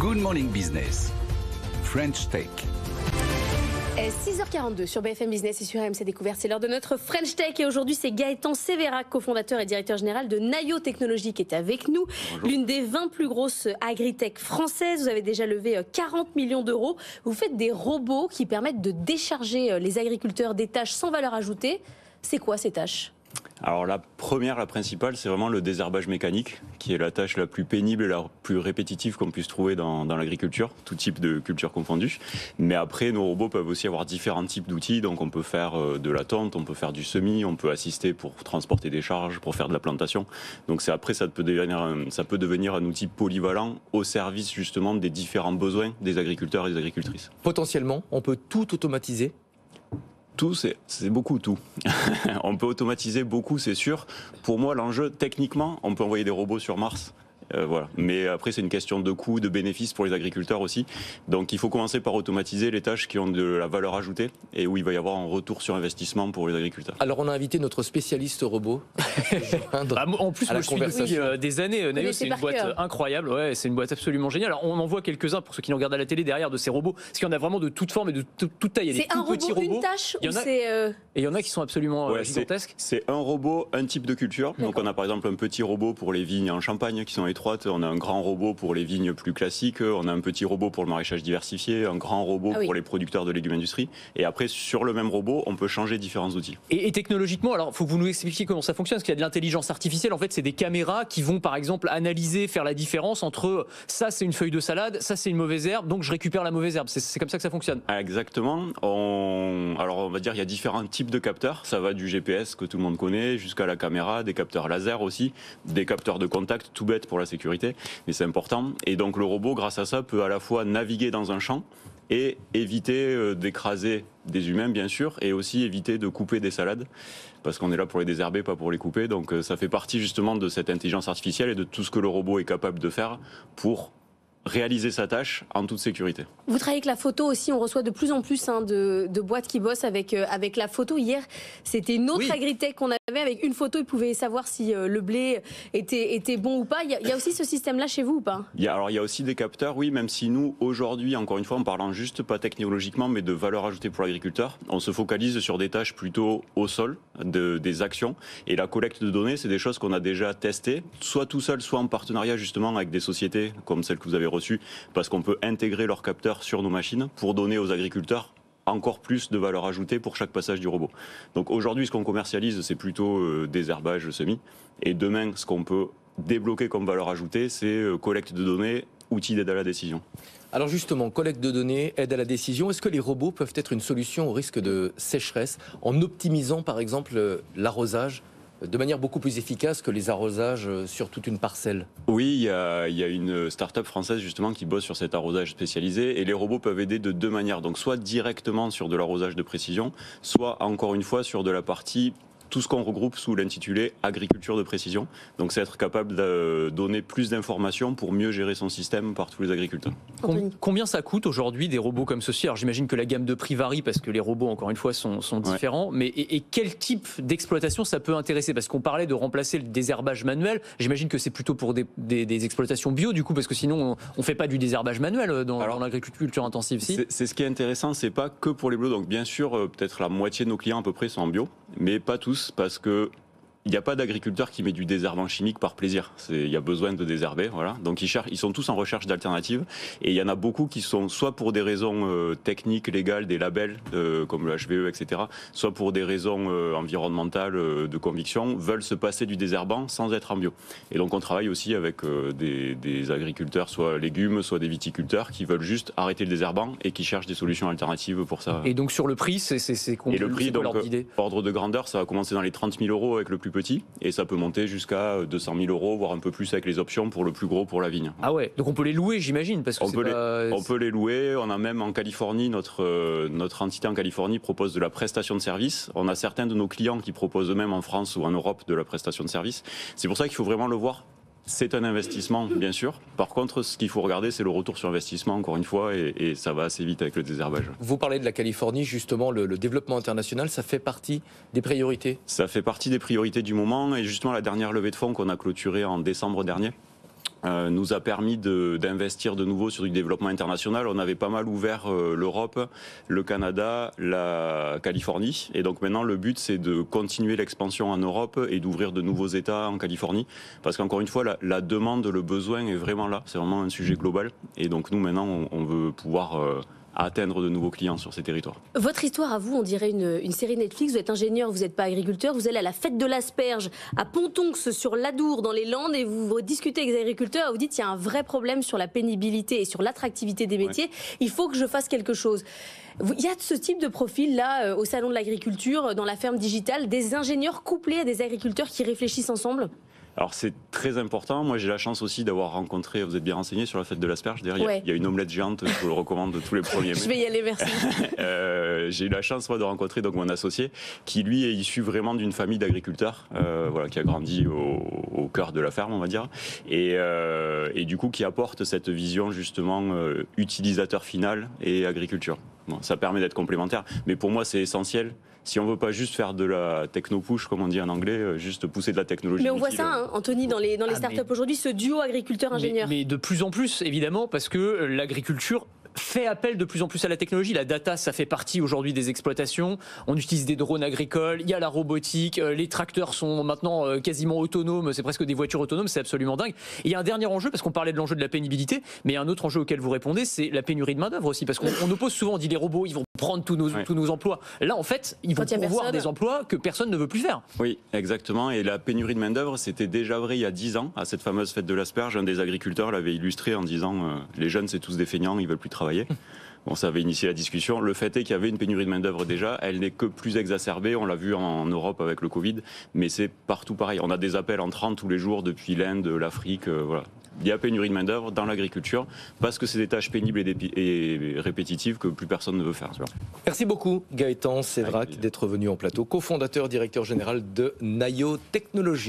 Good Morning Business, French Tech. 6h42 sur BFM Business et sur RMC Découverte. C'est l'heure de notre French Tech et aujourd'hui c'est Gaëtan Sévérac, cofondateur et directeur général de Naïo Technologies qui est avec nous. Bonjour. L'une des 20 plus grosses agritech françaises. Vous avez déjà levé 40 millions d'euros. Vous faites des robots qui permettent de décharger les agriculteurs des tâches sans valeur ajoutée. C'est quoi ces tâches ? Alors la principale, c'est vraiment le désherbage mécanique, qui est la tâche la plus pénible et la plus répétitive qu'on puisse trouver dans l'agriculture, tout type de culture confondue. Mais après, nos robots peuvent aussi avoir différents types d'outils, donc on peut faire de la tonte, on peut faire du semis, on peut assister pour transporter des charges, pour faire de la plantation. Donc ça peut devenir un outil polyvalent au service justement des différents besoins des agriculteurs et des agricultrices. Potentiellement, on peut tout automatiser ? Tout, c'est beaucoup tout. On peut automatiser beaucoup, c'est sûr. Pour moi, l'enjeu, techniquement, on peut envoyer des robots sur Mars. Voilà. Mais après, c'est une question de coût, de bénéfices pour les agriculteurs aussi. Donc, il faut commencer par automatiser les tâches qui ont de la valeur ajoutée et où il va y avoir un retour sur investissement pour les agriculteurs. Alors, on a invité notre spécialiste robot. En plus, moi, je suis depuis des années. Naïo, c'est une boîte incroyable. Ouais, c'est une boîte absolument géniale. Alors, on en voit quelques-uns pour ceux qui nous regardent à la télé derrière de ces robots. Parce qu'il y en a vraiment de toutes formes et de toute taille. Il y a des tout petits robots. Une tâche et il y en a qui sont absolument gigantesques. C'est un robot, un type de culture. Donc, on a par exemple un petit robot pour les vignes en Champagne qui sont étroites. On a un grand robot pour les vignes plus classiques. On a un petit robot pour le maraîchage diversifié. Un grand robot pour les producteurs de légumes industrie. Et après, sur le même robot, on peut changer différents outils. Et technologiquement, alors, il faut que vous nous expliquiez comment ça fonctionne. Parce qu'il y a de l'intelligence artificielle. En fait, c'est des caméras qui vont, par exemple, analyser, faire la différence entre ça, c'est une feuille de salade, ça, c'est une mauvaise herbe, donc je récupère la mauvaise herbe. C'est comme ça que ça fonctionne. Exactement. Alors, on va dire, il y a différents types de capteurs. Ça va du GPS que tout le monde connaît jusqu'à la caméra, des capteurs laser aussi, des capteurs de contact, tout bête pour la sécurité. Mais c'est important. Et donc le robot, grâce à ça, peut à la fois naviguer dans un champ et éviter d'écraser des humains, bien sûr, et aussi éviter de couper des salades, parce qu'on est là pour les désherber, pas pour les couper. Donc ça fait partie justement de cette intelligence artificielle et de tout ce que le robot est capable de faire pour réaliser sa tâche en toute sécurité. Vous travaillez avec la photo aussi, on reçoit de plus en plus de boîtes qui bossent avec la photo. Hier, c'était une autre agritech qu'on avait avec une photo, ils pouvaient savoir si le blé était bon ou pas. Il y a aussi ce système-là chez vous ou pas ? Il y a aussi des capteurs, oui, même si nous, aujourd'hui, encore une fois, en parlant juste pas technologiquement, mais de valeur ajoutée pour l'agriculteur, on se focalise sur des tâches plutôt au sol, des actions. Et la collecte de données, c'est des choses qu'on a déjà testées, soit tout seul, soit en partenariat justement avec des sociétés comme celle que vous avez reçue, parce qu'on peut intégrer leurs capteurs sur nos machines pour donner aux agriculteurs encore plus de valeur ajoutée pour chaque passage du robot. Donc aujourd'hui, ce qu'on commercialise, c'est plutôt désherbage semis. Et demain, ce qu'on peut débloquer comme valeur ajoutée, c'est collecte de données, outils d'aide à la décision. Alors justement, collecte de données, aide à la décision, est-ce que les robots peuvent être une solution au risque de sécheresse en optimisant par exemple l'arrosage de manière beaucoup plus efficace que les arrosages sur toute une parcelle? Oui, il y a une start-up française justement qui bosse sur cet arrosage spécialisé et les robots peuvent aider de deux manières. Donc soit directement sur de l'arrosage de précision, soit encore une fois sur de la partie tout ce qu'on regroupe sous l'intitulé agriculture de précision. Donc c'est être capable de donner plus d'informations pour mieux gérer son système par tous les agriculteurs. Combien ça coûte aujourd'hui des robots comme ceci? Alors j'imagine que la gamme de prix varie parce que les robots, encore une fois, sont différents. Mais et quel type d'exploitation ça peut intéresser? Parce qu'on parlait de remplacer le désherbage manuel. J'imagine que c'est plutôt pour des exploitations bio du coup, parce que sinon on fait pas du désherbage manuel dans l'agriculture intensive. C'est ce qui est intéressant, c'est pas que pour les bio. Donc bien sûr, peut-être la moitié de nos clients à peu près sont en bio, mais pas tous. Parce que il n'y a pas d'agriculteur qui met du désherbant chimique par plaisir. Il y a besoin de désherber, voilà. Donc ils sont tous en recherche d'alternatives. Et il y en a beaucoup qui sont soit pour des raisons techniques, légales, des labels comme le HVE, etc. Soit pour des raisons environnementales, de conviction, veulent se passer du désherbant sans être en bio. Et donc on travaille aussi avec des agriculteurs, soit légumes, soit des viticulteurs, qui veulent juste arrêter le désherbant et qui cherchent des solutions alternatives pour ça. Et donc sur le prix, c'est combien? Et le prix, donc, ordre de grandeur, ça va commencer dans les 30 000 € avec le plus petit, et ça peut monter jusqu'à 200 000 €, voire un peu plus avec les options pour le plus gros pour la vigne. Ah ouais, donc on peut les louer, j'imagine, parce que on peut les louer. On a même en Californie, notre entité en Californie propose de la prestation de service. On a certains de nos clients qui proposent eux-mêmes en France ou en Europe de la prestation de service. C'est pour ça qu'il faut vraiment le voir. C'est un investissement, bien sûr. Par contre, ce qu'il faut regarder, c'est le retour sur investissement, encore une fois, et ça va assez vite avec le désherbage. Vous parlez de la Californie, justement, le développement international, ça fait partie des priorités? Ça fait partie des priorités du moment, et justement, la dernière levée de fonds qu'on a clôturée en décembre dernier, nous a permis d'investir de nouveau sur du développement international. On avait pas mal ouvert l'Europe, le Canada, la Californie. Et donc maintenant, le but, c'est de continuer l'expansion en Europe et d'ouvrir de nouveaux États en Californie. Parce qu'encore une fois, la demande, le besoin est vraiment là. C'est vraiment un sujet global. Et donc nous, maintenant, on veut pouvoir atteindre de nouveaux clients sur ces territoires. Votre histoire à vous, on dirait une série Netflix. Vous êtes ingénieur, vous n'êtes pas agriculteur. Vous allez à la fête de l'asperge à Pontonx sur l'Adour dans les Landes et vous discutez avec les agriculteurs et vous dites qu'il y a un vrai problème sur la pénibilité et sur l'attractivité des métiers. Il faut que je fasse quelque chose. Il y a ce type de profil là au salon de l'agriculture, dans la ferme digitale, des ingénieurs couplés à des agriculteurs qui réfléchissent ensemble. Alors c'est très important. Moi j'ai la chance aussi d'avoir rencontré, vous êtes bien renseigné sur la fête de l'asperge. Derrière, il y a une omelette géante, je vous le recommande tous les 1er mai. Je vais y aller, merci. J'ai eu la chance moi de rencontrer donc mon associé, qui lui est issu vraiment d'une famille d'agriculteurs, voilà, qui a grandi au cœur de la ferme, on va dire, et du coup qui apporte cette vision justement utilisateur final et agriculture. Bon, ça permet d'être complémentaire, mais pour moi c'est essentiel. Si on ne veut pas juste faire de la techno-push, comme on dit en anglais, juste pousser de la technologie. Mais on voit ça, hein, Anthony, dans les startups aujourd'hui, ce duo agriculteur-ingénieur. Mais de plus en plus, évidemment, parce que l'agriculture fait appel de plus en plus à la technologie. La data, ça fait partie aujourd'hui des exploitations. On utilise des drones agricoles, il y a la robotique, les tracteurs sont maintenant quasiment autonomes, c'est presque des voitures autonomes, c'est absolument dingue. Et il y a un dernier enjeu, parce qu'on parlait de l'enjeu de la pénibilité, mais il y a un autre enjeu auquel vous répondez, c'est la pénurie de main-d'œuvre aussi, parce qu'on oppose souvent, on dit les robots, ils vont prendre tous nos emplois. Là, en fait, ils vont pourvoir des emplois que personne ne veut plus faire. Oui, exactement. Et la pénurie de main-d'œuvre, c'était déjà vrai il y a 10 ans, à cette fameuse fête de l'asperge. Un des agriculteurs l'avait illustré en disant les jeunes, c'est tous des feignants, ils veulent plus travailler. Bon, ça avait initié la discussion. Le fait est qu'il y avait une pénurie de main-d'œuvre déjà. Elle n'est que plus exacerbée. On l'a vu en Europe avec le Covid, mais c'est partout pareil. On a des appels entrants tous les jours depuis l'Inde, l'Afrique, voilà. Il y a pénurie de main-d'œuvre dans l'agriculture parce que c'est des tâches pénibles et répétitives que plus personne ne veut faire. Merci beaucoup, Gaëtan Séverac, d'être venu en plateau, cofondateur, directeur général de Nayo Technologies.